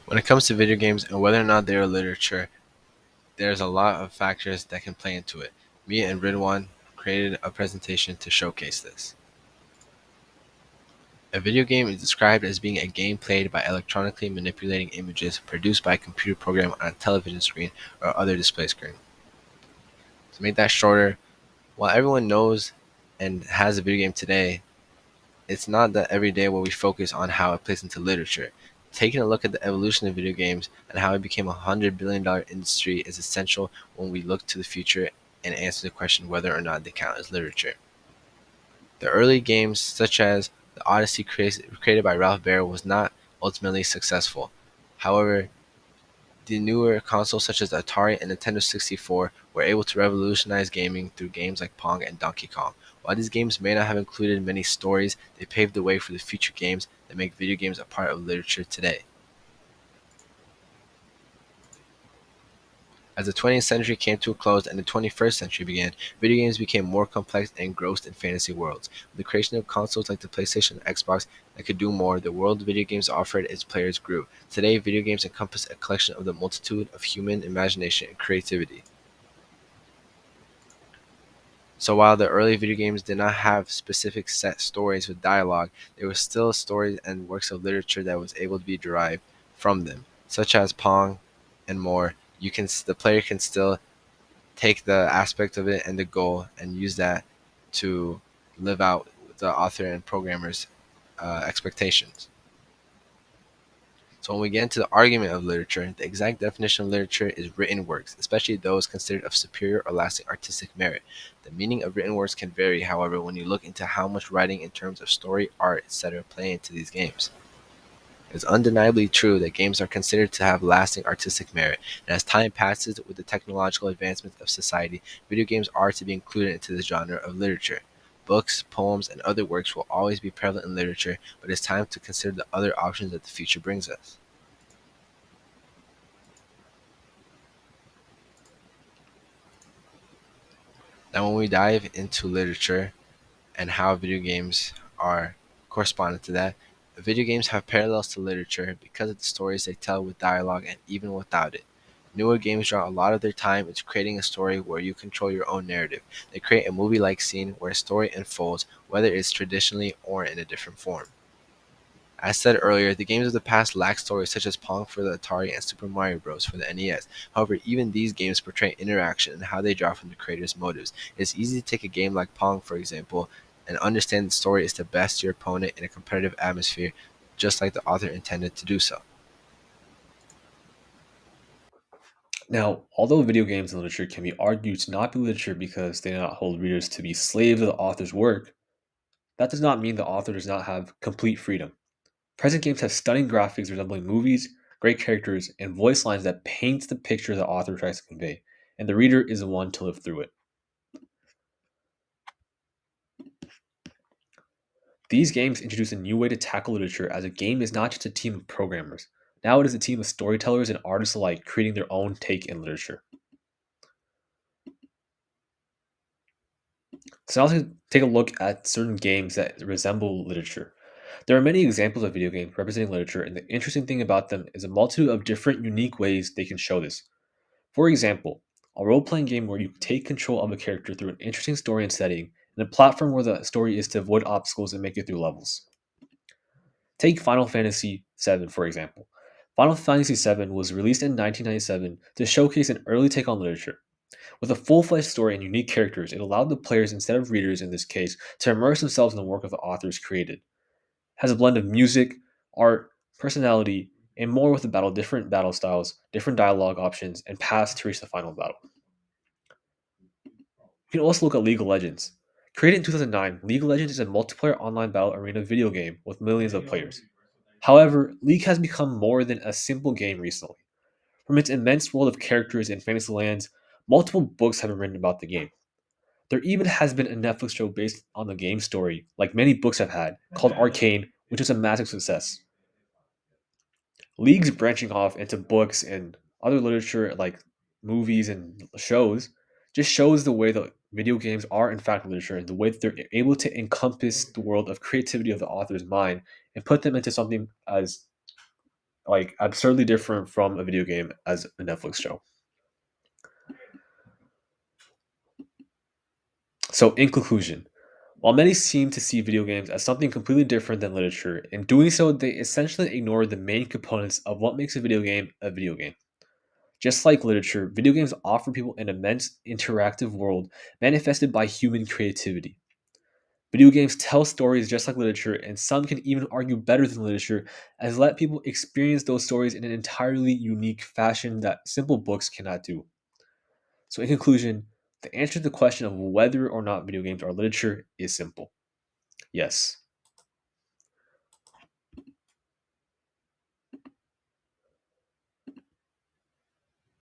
When it comes to video games and whether or not they are literature, there's a lot of factors that can play into it. Me and Ridwan created a presentation to showcase this. A video game is described as being a game played by electronically manipulating images produced by a computer program on a television screen or other display screen. To make that shorter, while everyone knows and has a video game today, it's not that every day where we focus on how it plays into literature. Taking a look at the evolution of video games and how it became $100 billion industry is essential when we look to the future and answer the question whether or not they count as literature. The early games, such as the Odyssey created by Ralph Baer, was not ultimately successful. However, the newer consoles such as the Atari and Nintendo 64 were able to revolutionize gaming through games like Pong and Donkey Kong. While these games may not have included many stories, they paved the way for the future games that make video games a part of literature today. As the 20th century came to a close and the 21st century began, video games became more complex and engrossed in fantasy worlds. With the creation of consoles like the PlayStation and Xbox that could do more, the world video games offered its players grew. Today, video games encompass a collection of the multitude of human imagination and creativity. So while the early video games did not have specific set stories with dialogue, there were still stories and works of literature that was able to be derived from them, such as Pong and more. The player can still take the aspect of it and the goal and use that to live out the author and programmer's expectations. So when we get into the argument of literature, the exact definition of literature is written works, especially those considered of superior or lasting artistic merit. The meaning of written works can vary, however, when you look into how much writing in terms of story, art, etc. play into these games. It's undeniably true that games are considered to have lasting artistic merit, and as time passes with the technological advancements of society, video games are to be included into the genre of literature. Books, poems, and other works will always be prevalent in literature, but it's time to consider the other options that the future brings us. Now, when we dive into literature and how video games are correspondent to that, video games have parallels to literature because of the stories they tell with dialogue and even without it. Newer games draw a lot of their time into creating a story where you control your own narrative. They create a movie like scene where a story unfolds, whether it's traditionally or in a different form. As said earlier, the games of the past lack stories such as Pong for the Atari and Super Mario Bros. For the NES. However, even these games portray interaction and how they draw from the creators' motives. It's easy to take a game like Pong, for example, and understand the story is to best your opponent in a competitive atmosphere, just like the author intended to do so. Now, although video games and literature can be argued to not be literature because they do not hold readers to be slaves of the author's work, that does not mean the author does not have complete freedom. Present games have stunning graphics resembling movies, great characters, and voice lines that paints the picture the author tries to convey, and the reader is the one to live through it. These games introduce a new way to tackle literature as a game is not just a team of programmers. Now it is a team of storytellers and artists alike creating their own take in literature. So now let's take a look at certain games that resemble literature. There are many examples of video games representing literature, and the interesting thing about them is a multitude of different unique ways they can show this. For example, a role playing game where you take control of a character through an interesting story and setting, and a platform where the story is to avoid obstacles and make it through levels. Take Final Fantasy VII, for example. Final Fantasy VII was released in 1997 to showcase an early take on literature. With a full fledged story and unique characters, it allowed the players, instead of readers in this case, to immerse themselves in the work of the authors created. It has a blend of music, art, personality, and more with different battle styles, different dialogue options, and paths to reach the final battle. You can also look at League of Legends. Created in 2009, League of Legends is a multiplayer online battle arena video game with millions of players. However, League has become more than a simple game recently. From its immense world of characters and fantasy lands, multiple books have been written about the game. There even has been a Netflix show based on the game story, like many books have had, called Arcane, which was a massive success. League's branching off into books and other literature like movies and shows just shows the way that video games are in fact literature and the way that they're able to encompass the world of creativity of the author's mind and put them into something as like absurdly different from a video game as a Netflix show. So, in conclusion, while many seem to see video games as something completely different than literature, in doing so, they essentially ignore the main components of what makes a video game a video game. Just like literature, video games offer people an immense interactive world manifested by human creativity. Video games tell stories just like literature, and some can even argue better than literature, as let people experience those stories in an entirely unique fashion that simple books cannot do. So, in conclusion, the answer to the question of whether or not video games are literature is simple: yes.